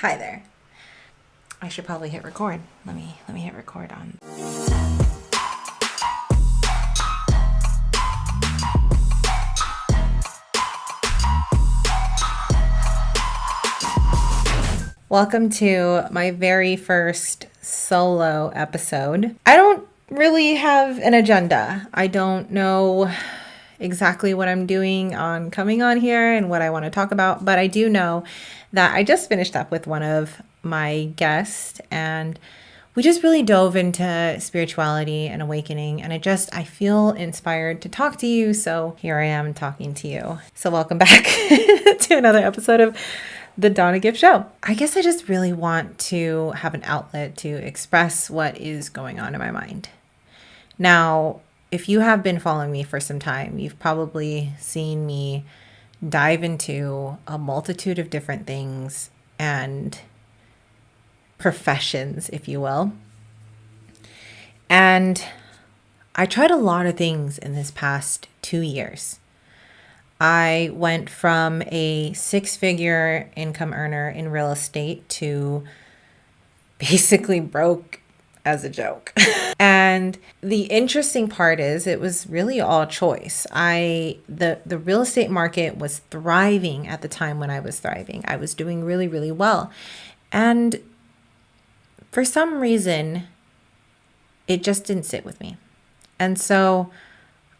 Hi there. I should probably hit record. Let me hit record on. Welcome to my very first solo episode. I don't really have an agenda. I don't know exactly what I'm doing on coming on here and what I want to talk about, but I do know that I just finished up with one of my guests and we just really dove into spirituality and awakening, and I feel inspired to talk to you, so here I am talking to you. So welcome back to another episode of the Danna Gift Show. I guess I just really want to have an outlet to express what is going on in my mind. Now, if you have been following me for some time, you've probably seen me dive into a multitude of different things and professions, if you will. And I tried a lot of things in this past 2 years. I went from a 6-figure income earner in real estate to basically broke as a joke. And the interesting part is it was really all choice. The real estate market was thriving at the time when I was thriving. I was doing really, really well. And for some reason, it just didn't sit with me. And so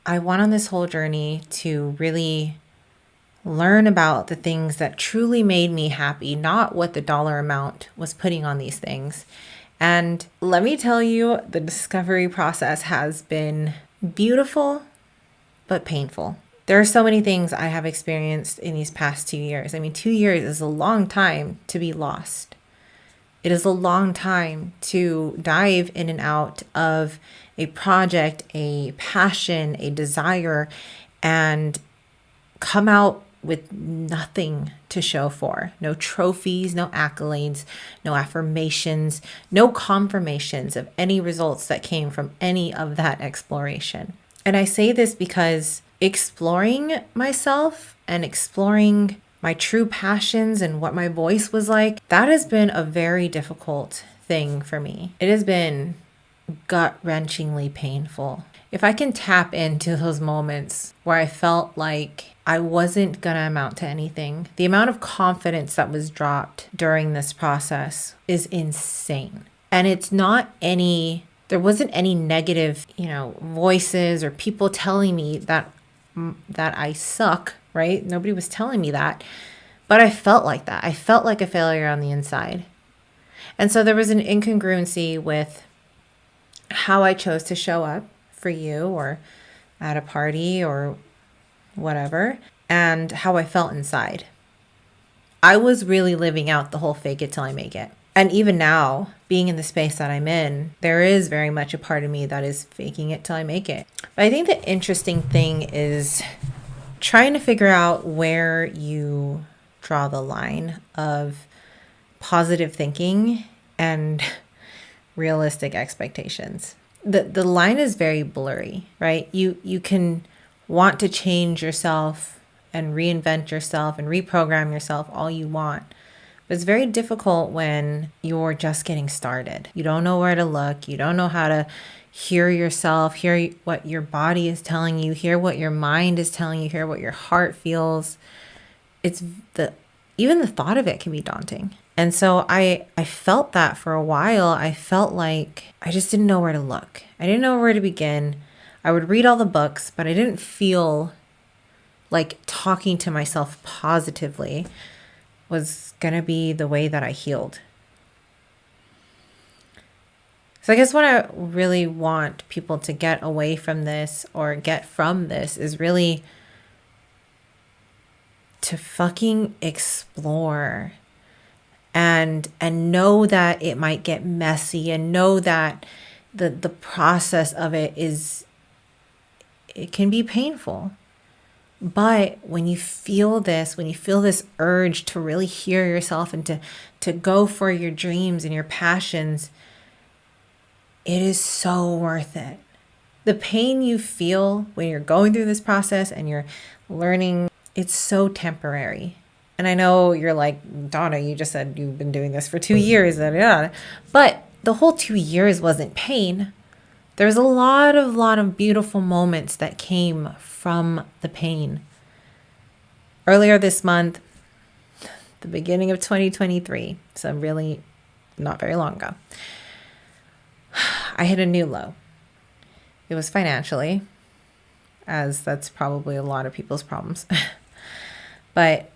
I went on this whole journey to really learn about the things that truly made me happy, not what the dollar amount was putting on these things. And let me tell you, the discovery process has been beautiful, but painful. There are so many things I have experienced in these past 2 years. I mean, 2 years is a long time to be lost. It is a long time to dive in and out of a project, a passion, a desire, and come out with nothing to show for. No trophies, no accolades, no affirmations, no confirmations of any results that came from any of that exploration. And I say this because exploring myself and exploring my true passions and what my voice was like, that has been a very difficult thing for me. It has been gut-wrenchingly painful. If I can tap into those moments where I felt like I wasn't gonna amount to anything, the amount of confidence that was dropped during this process is insane. And it's not there wasn't any negative, voices or people telling me that I suck, right? Nobody was telling me that, but I felt like that. I felt like a failure on the inside. And so there was an incongruency with how I chose to show up for you or at a party or whatever, and how I felt inside. I was really living out the whole fake it till I make it. And even now, being in the space that I'm in, there is very much a part of me that is faking it till I make it. But I think the interesting thing is trying to figure out where you draw the line of positive thinking and realistic expectations. The line is very blurry, right? You can want to change yourself and reinvent yourself and reprogram yourself all you want. But it's very difficult when you're just getting started. You don't know where to look. You don't know how to hear yourself, hear what your body is telling you, hear what your mind is telling you, hear what your heart feels. Even the thought of it can be daunting. And so I felt that for a while. I felt like I just didn't know where to look. I didn't know where to begin. I would read all the books, but I didn't feel like talking to myself positively was going to be the way that I healed. So I guess what I really want people to get away from this or get from this is really to fucking explore and know that it might get messy, and know that the process of it can be painful. But when you feel this urge to really hear yourself and to go for your dreams and your passions, it is so worth it. The pain you feel when you're going through this process and you're learning, it's so temporary. And I know you're like, Donna, you just said you've been doing this for 2 years. But the whole 2 years wasn't pain. There's a lot of beautiful moments that came from the pain. Earlier this month, the beginning of 2023, so really not very long ago, I hit a new low. It was financially, as that's probably a lot of people's problems. But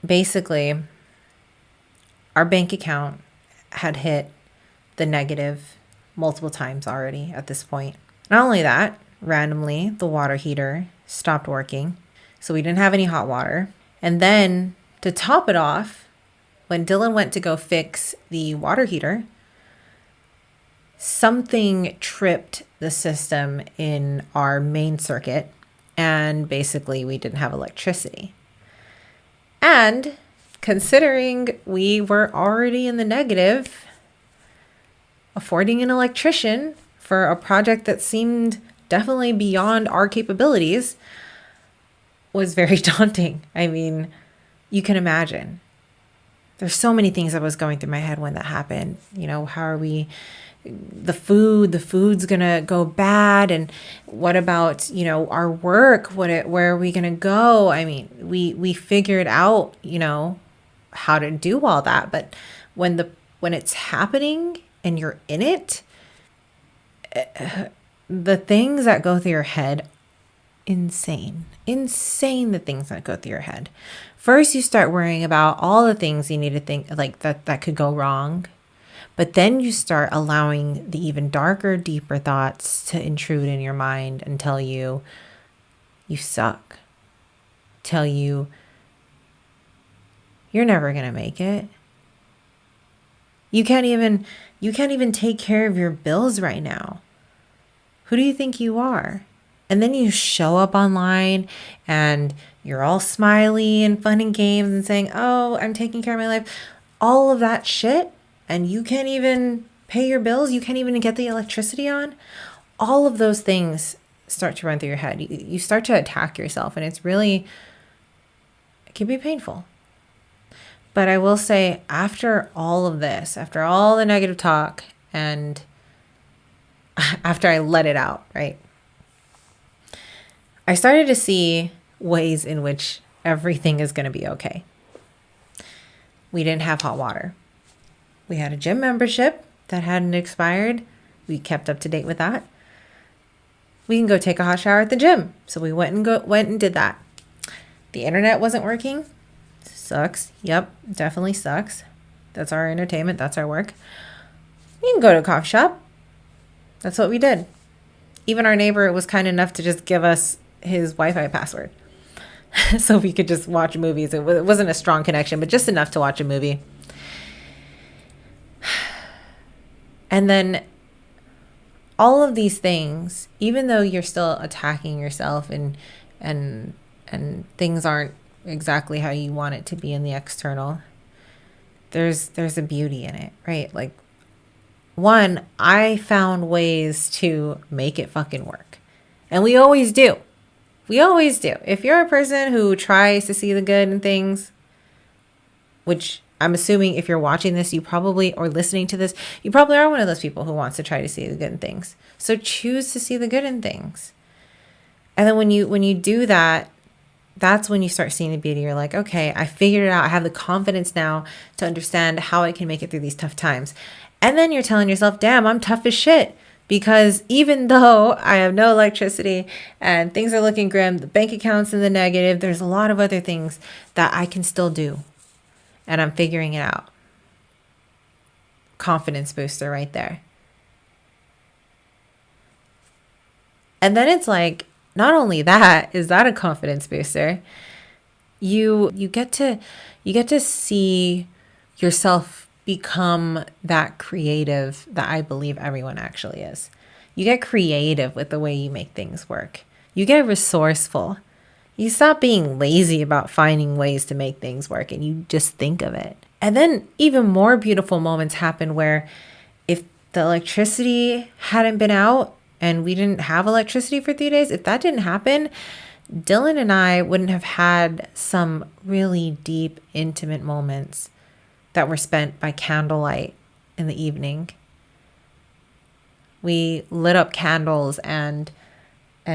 basically, our bank account had hit the negative multiple times already at this point. Not only that, randomly, the water heater stopped working, so we didn't have any hot water. And then to top it off, when Dylan went to go fix the water heater, something tripped the system in our main circuit, and basically we didn't have electricity. And considering we were already in the negative, affording an electrician for a project that seemed definitely beyond our capabilities was very daunting. I mean, you can imagine. There's so many things that was going through my head when that happened. You know, how are we, the food's gonna go bad, and what about, you know, our work, where are we gonna go? I mean, we figured out, you know, how to do all that, but when it's happening and you're in it, the things that go through your head, insane the things that go through your head. First, you start worrying about all the things you need to think, like that could go wrong. But then you start allowing the even darker, deeper thoughts to intrude in your mind and tell you suck. Tell you you're never going to make it. You can't even take care of your bills right now. Who do you think you are? And then you show up online and you're all smiley and fun and games and saying, "Oh, I'm taking care of my life." All of that shit, and you can't even pay your bills. You can't even get the electricity on. All of those things start to run through your head. You start to attack yourself, and it can be painful. But I will say, after all of this, after all the negative talk, and after I let it out, right, I started to see ways in which everything is going to be okay. We didn't have hot water. We had a gym membership that hadn't expired. We kept up to date with that. We can go take a hot shower at the gym. So we went and did that. The internet wasn't working. Sucks. Yep, definitely sucks. That's our entertainment. That's our work. We can go to a coffee shop. That's what we did. Even our neighbor was kind enough to just give us his Wi-Fi password so we could just watch movies. It wasn't a strong connection, but just enough to watch a movie. And then all of these things, even though you're still attacking yourself and things aren't exactly how you want it to be in the external, there's a beauty in it, right? Like, one, I found ways to make it fucking work. And we always do. We always do. If you're a person who tries to see the good in things, which I'm assuming if you're watching this, or listening to this, you probably are one of those people who wants to try to see the good in things. So choose to see the good in things. And then when you do that, that's when you start seeing the beauty. You're like, okay, I figured it out. I have the confidence now to understand how I can make it through these tough times. And then you're telling yourself, damn, I'm tough as shit. Because even though I have no electricity and things are looking grim, the bank account's in the negative, there's a lot of other things that I can still do. And I'm figuring it out. Confidence booster right there. And then it's like, not only that, is that a confidence booster? You get to see yourself become that creative that I believe everyone actually is. You get creative with the way you make things work. You get resourceful. You stop being lazy about finding ways to make things work, and you just think of it. And then even more beautiful moments happen where if the electricity hadn't been out and we didn't have electricity for 3 days, if that didn't happen, Dylan and I wouldn't have had some really deep, intimate moments that were spent by candlelight in the evening. We lit up candles and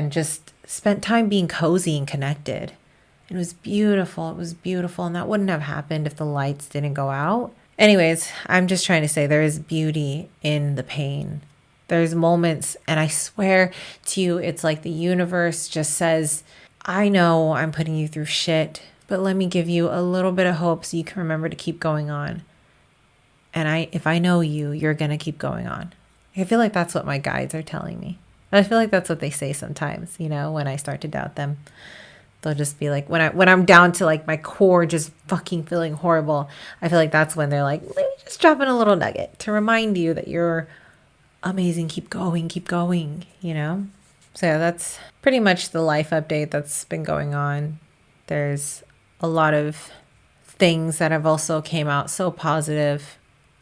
just spent time being cozy and connected. It was beautiful. It was beautiful. And that wouldn't have happened if the lights didn't go out. Anyways, I'm just trying to say there is beauty in the pain. There's moments, and I swear to you, it's like the universe just says, I know I'm putting you through shit, but let me give you a little bit of hope so you can remember to keep going on. And if I know you, you're going to keep going on. I feel like that's what my guides are telling me. I feel like that's what they say sometimes, you know, when I start to doubt them. They'll just be like, when I'm down to like my core just fucking feeling horrible, I feel like that's when they're like, let me just drop in a little nugget to remind you that you're amazing. Keep going, you know? So yeah, that's pretty much the life update that's been going on. There's a lot of things that have also came out so positive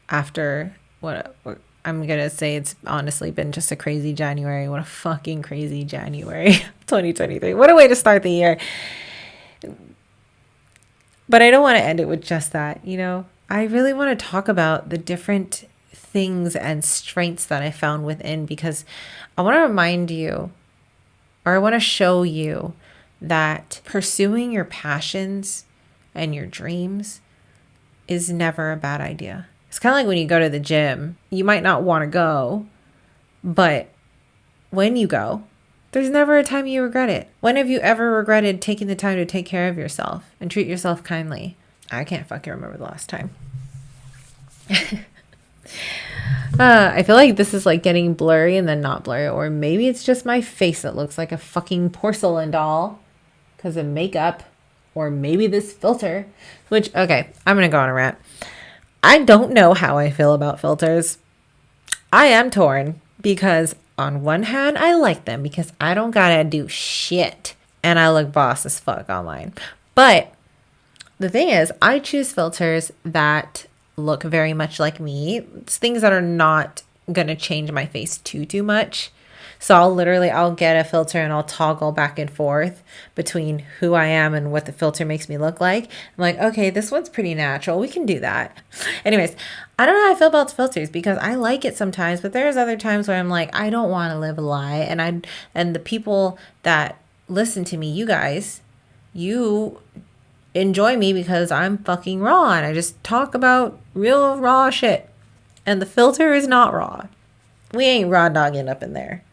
after what I'm going to say. It's honestly been just a crazy January. What a fucking crazy January 2023. What a way to start the year. But I don't want to end it with just that, you know. I really want to talk about the different things and strengths that I found within, because I want to remind you, or I want to show you, that pursuing your passions and your dreams is never a bad idea. It's kind of like when you go to the gym, you might not want to go, but when you go, there's never a time you regret it. When have you ever regretted taking the time to take care of yourself and treat yourself kindly? I can't fucking remember the last time. I feel like this is like getting blurry and then not blurry, or maybe it's just my face that looks like a fucking porcelain doll because of makeup, or maybe this filter, which, okay, I'm going to go on a rant. I don't know how I feel about filters. I am torn, because on one hand, I like them because I don't gotta do shit and I look boss as fuck online. But the thing is, I choose filters that look very much like me. It's things that are not gonna change my face too much. So I'll get a filter and I'll toggle back and forth between who I am and what the filter makes me look like. I'm like, okay, this one's pretty natural. We can do that. Anyways, I don't know how I feel about filters, because I like it sometimes, but there's other times where I'm like, I don't want to live a lie. And the people that listen to me, you guys, you enjoy me because I'm fucking raw and I just talk about real raw shit. And the filter is not raw. We ain't raw dogging up in there.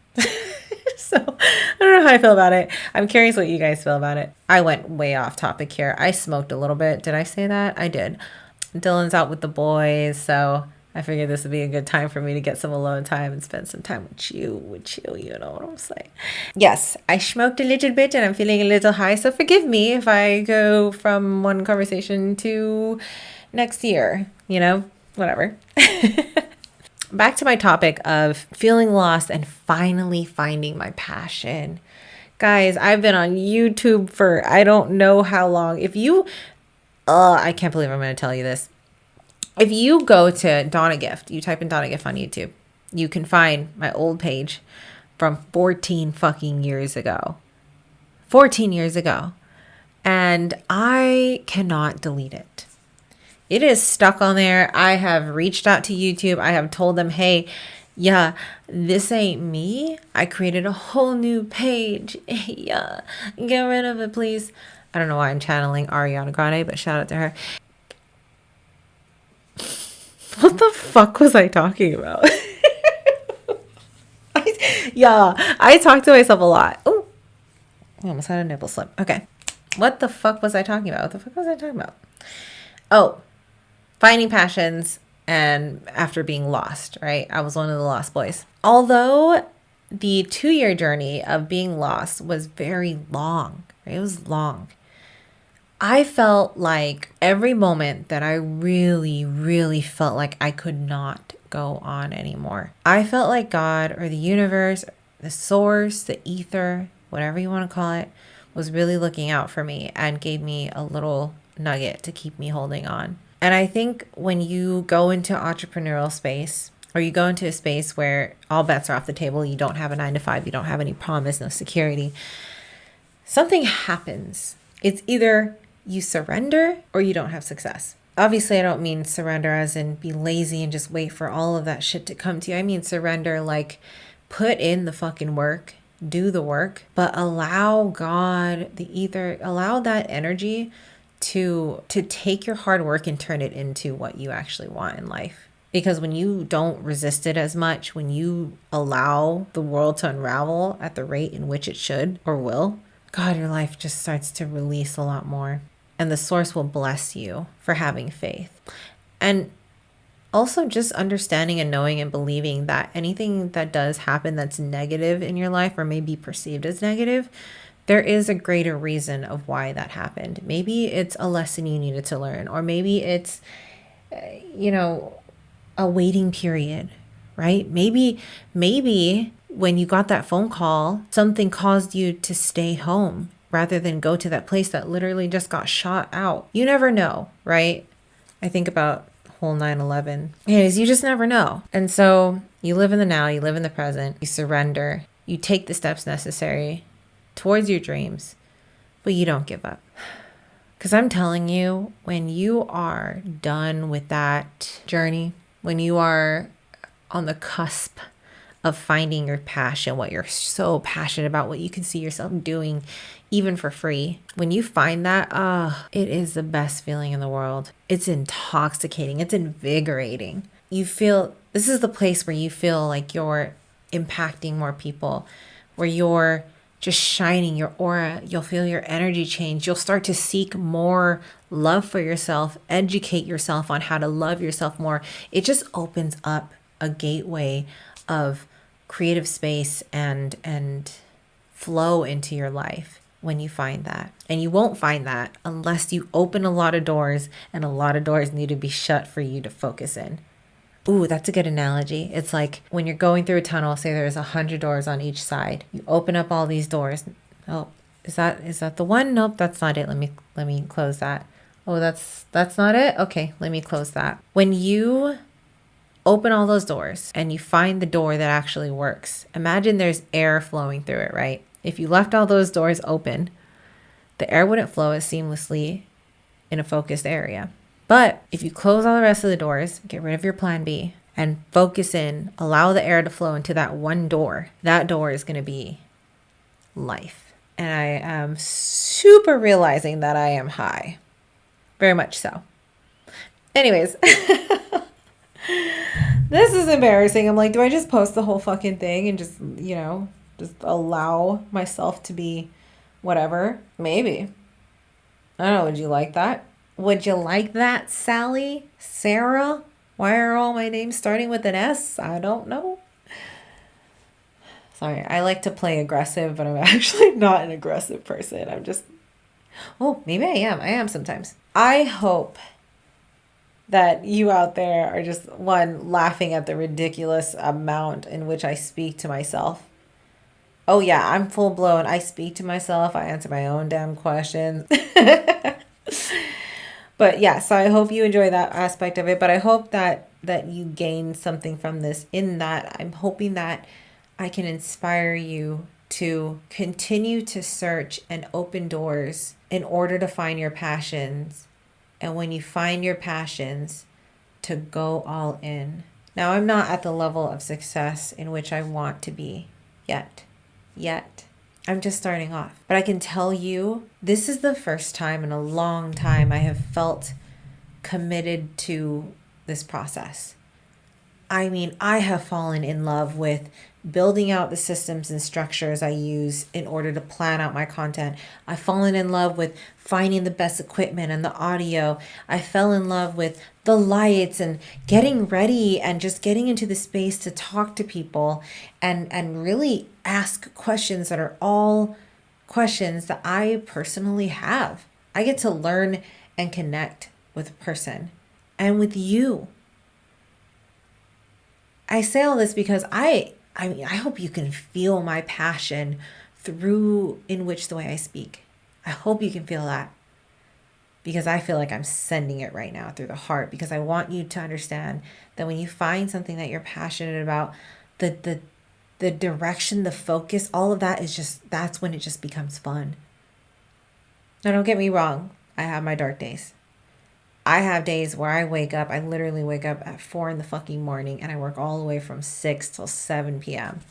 So I don't know how I feel about it. I'm curious what you guys feel about it. I went way off topic here. I smoked a little bit. Did I say that? I did. Dylan's out with the boys, so I figured this would be a good time for me to get some alone time and spend some time with you, you know what I'm saying? Yes, I smoked a little bit and I'm feeling a little high, so forgive me if I go from one conversation to next year, you know, whatever. Back to my topic of feeling lost and finally finding my passion. Guys, I've been on YouTube for I don't know how long. I can't believe I'm going to tell you this. If you go to Danna Gift, you type in Danna Gift on YouTube, you can find my old page from 14 fucking years ago. 14 years ago. And I cannot delete it. It is stuck on there. I have reached out to YouTube. I have told them, hey, yeah, this ain't me. I created a whole new page. Yeah, get rid of it, please. I don't know why I'm channeling Ariana Grande, but shout out to her. What the fuck was I talking about? I talk to myself a lot. Oh, I almost had a nipple slip. Okay. What the fuck was I talking about? What the fuck was I talking about? Oh, finding passions and after being lost, right? I was one of the lost boys. Although the 2-year journey of being lost was very long, right? It was long. I felt like every moment that I really, really felt like I could not go on anymore. I felt like God or the universe, the source, the ether, whatever you want to call it, was really looking out for me and gave me a little nugget to keep me holding on. And I think when you go into entrepreneurial space, or you go into a space where all bets are off the table, you don't have a 9 to 5, you don't have any promise, no security, something happens. It's either you surrender or you don't have success. Obviously, I don't mean surrender as in be lazy and just wait for all of that shit to come to you. I mean surrender like put in the fucking work, do the work, but allow God, the ether, allow that energy to take your hard work and turn it into what you actually want in life. Because when you don't resist it as much, when you allow the world to unravel at the rate in which it should or will, God, your life just starts to release a lot more. And the source will bless you for having faith. And also just understanding and knowing and believing that anything that does happen that's negative in your life or may be perceived as negative, there is a greater reason of why that happened. Maybe it's a lesson you needed to learn, or maybe it's, a waiting period, right? Maybe when you got that phone call, something caused you to stay home rather than go to that place that literally just got shot out. You never know, right? I think about whole 9/11. Anyways, you just never know. And so you live in the now, you live in the present, you surrender, you take the steps necessary towards your dreams, but you don't give up. Because I'm telling you, when you are done with that journey, when you are on the cusp of finding your passion, what you're so passionate about, what you can see yourself doing even for free, when you find that, it is the best feeling in the world. It's intoxicating. It's invigorating. You feel, this is the place where you feel like you're impacting more people, where you're just shining your aura. You'll feel your energy change. You'll start to seek more love for yourself, educate yourself on how to love yourself more. It just opens up a gateway of creative space and flow into your life when you find that. And you won't find that unless you open a lot of doors, and a lot of doors need to be shut for you to focus in. Ooh, that's a good analogy. It's like when you're going through a tunnel, say there's 100 doors on each side. You open up all these doors. Oh, is that the one? Nope, that's not it. Let me close that. Oh, that's not it? Okay, let me close that. When you open all those doors and you find the door that actually works, imagine there's air flowing through it, right? If you left all those doors open, the air wouldn't flow as seamlessly in a focused area. But if you close all the rest of the doors, get rid of your plan B, and focus in, allow the air to flow into that one door, that door is going to be life. And I am super realizing that I am high. Very much so. Anyways, this is embarrassing. I'm like, do I just post the whole fucking thing and just, just allow myself to be whatever? Maybe. I don't know. Would you like that? Would you like that, Sally? Sarah? Why are all my names starting with an S? I don't know. Sorry, I like to play aggressive, but I'm actually not an aggressive person. I'm just... Oh, maybe I am. I am sometimes. I hope that you out there are just, one, laughing at the ridiculous amount in which I speak to myself. Oh yeah, I'm full blown. I speak to myself. I answer my own damn questions. But yeah, so I hope you enjoy that aspect of it. But I hope that you gain something from this, in that I'm hoping that I can inspire you to continue to search and open doors in order to find your passions. And when you find your passions, to go all in. Now, I'm not at the level of success in which I want to be yet. I'm just starting off. But I can tell you, this is the first time in a long time I have felt committed to this process. I mean, I have fallen in love with building out the systems and structures I use in order to plan out my content. I've fallen in love with finding the best equipment and the audio. I fell in love with the lights and getting ready and just getting into the space to talk to people and really ask questions that are all questions that I personally have. I get to learn and connect with a person and with you. I say all this because I hope you can feel my passion through in which the way I speak. I hope you can feel that, because I feel like I'm sending it right now through the heart, because I want you to understand that when you find something that you're passionate about, the direction, the focus, all of that is just, that's when it just becomes fun. Now, don't get me wrong. I have my dark days. I have days where I literally wake up at 4 in the fucking morning and I work all the way from 6 till 7 p.m.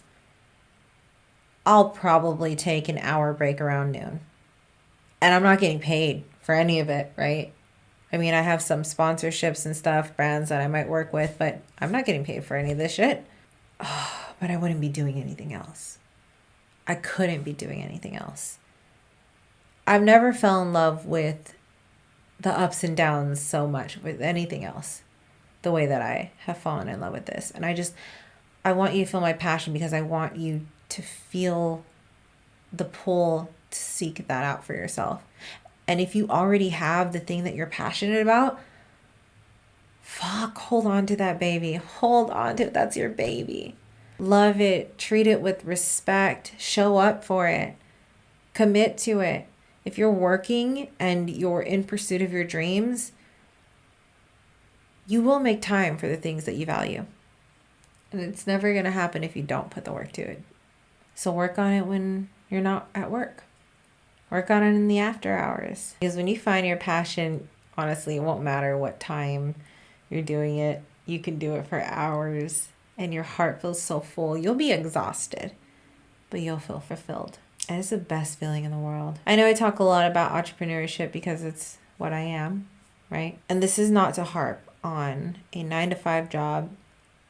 I'll probably take an hour break around noon. And I'm not getting paid for any of it, right? I mean, I have some sponsorships and stuff, brands that I might work with, but I'm not getting paid for any of this shit. Oh, but I wouldn't be doing anything else. I couldn't be doing anything else. I've never fell in love with the ups and downs so much with anything else the way that I have fallen in love with this. And I want you to feel my passion because I want you to feel the pull to seek that out for yourself. And if you already have the thing that you're passionate about, hold on to that baby. Hold on to it. That's your baby. Love it. Treat it with respect. Show up for it. Commit to it. If you're working and you're in pursuit of your dreams, you will make time for the things that you value. And it's never going to happen if you don't put the work to it. So work on it when you're not at work. Work on it in the after hours. Because when you find your passion, honestly, it won't matter what time you're doing it. You can do it for hours and your heart feels so full. You'll be exhausted, but you'll feel fulfilled. And it's the best feeling in the world. I know I talk a lot about entrepreneurship because it's what I am, right? And this is not to harp on a 9-to-5 job.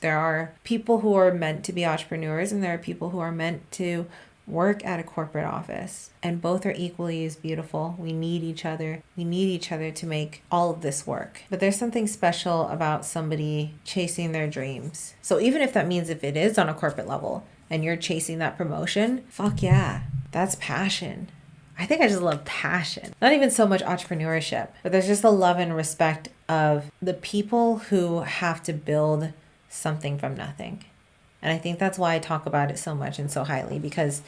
There are people who are meant to be entrepreneurs and there are people who are meant to work at a corporate office. And both are equally as beautiful. We need each other. We need each other to make all of this work. But there's something special about somebody chasing their dreams. So even if that means if it is on a corporate level and you're chasing that promotion, fuck yeah. That's passion. I think I just love passion. Not even so much entrepreneurship, but there's just a love and respect of the people who have to build something from nothing. And I think that's why I talk about it so much and so highly, because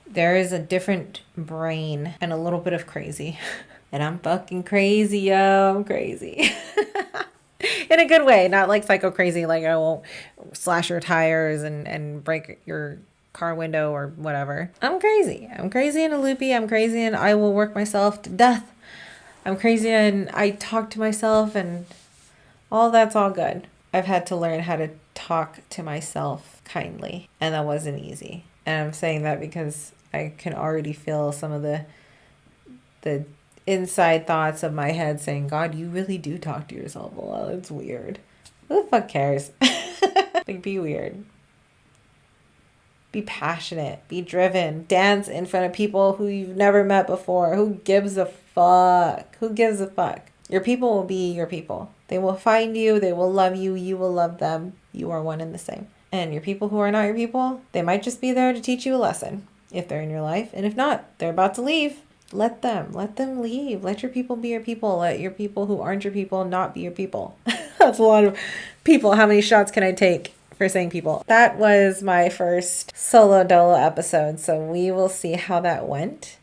there is a different brain and a little bit of crazy. And I'm fucking crazy, yo. I'm crazy. In a good way, not like psycho crazy, like I won't slash your tires and break your car window or whatever. I'm crazy. I'm crazy and a loopy. I'm crazy and I will work myself to death. I'm crazy and I talk to myself and all that's all good. I've had to learn how to talk to myself kindly, and that wasn't easy. And I'm saying that because I can already feel some of the inside thoughts of my head saying, God, you really do talk to yourself a lot. It's weird. Who the fuck cares? Like, be weird. Be passionate. Be driven. Dance in front of people who you've never met before. Who gives a fuck? Who gives a fuck? Your people will be your people. They will find you. They will love you. You will love them. You are one and the same. And your people who are not your people, they might just be there to teach you a lesson if they're in your life. And if not, they're about to leave. Let them leave. Let your people be your people. Let your people who aren't your people not be your people. That's a lot of people. How many shots can I take for saying people? That was my first solo dolo episode. So we will see how that went.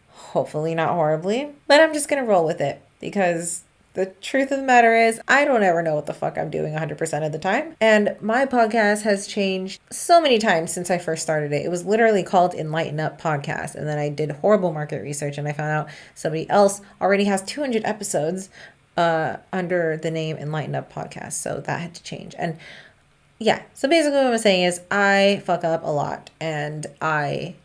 Hopefully not horribly, but I'm just going to roll with it because the truth of the matter is I don't ever know what the fuck I'm doing 100% of the time. And my podcast has changed so many times since I first started it. It was literally called Enlighten Up Podcast. And then I did horrible market research and I found out somebody else already has 200 episodes under the name Enlighten Up Podcast. So that had to change. And yeah, so basically what I'm saying is I fuck up a lot and I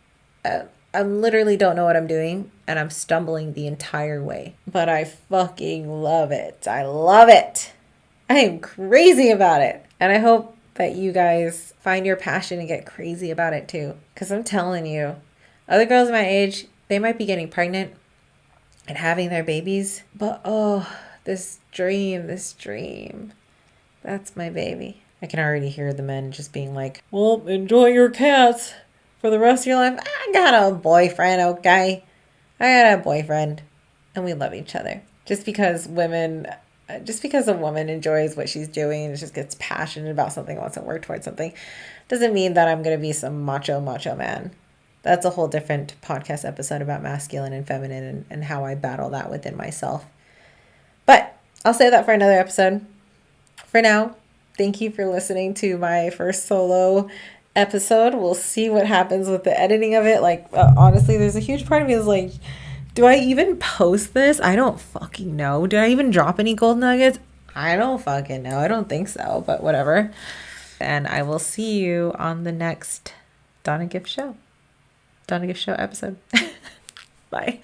literally don't know what I'm doing and I'm stumbling the entire way. But I fucking love it. I love it. I am crazy about it. And I hope that you guys find your passion and get crazy about it too. Because I'm telling you, other girls my age, they might be getting pregnant and having their babies. But oh, this dream, that's my baby. I can already hear the men just being like, well, enjoy your cats for the rest of your life. I got a boyfriend, okay? I got a boyfriend. And we love each other. Just because a woman enjoys what she's doing and just gets passionate about something, wants to work towards something, doesn't mean that I'm going to be some macho man. That's a whole different podcast episode about masculine and feminine and how I battle that within myself. But I'll save that for another episode. For now, thank you for listening to my first solo episode. We'll see what happens with the editing of it. Like, honestly, there's a huge part of me is like Do I even post this? I don't fucking know. Did I even drop any gold nuggets? I don't fucking know. I don't think so, but whatever. And I will see you on the next Danna Gift Show. Danna Gift Show episode. Bye.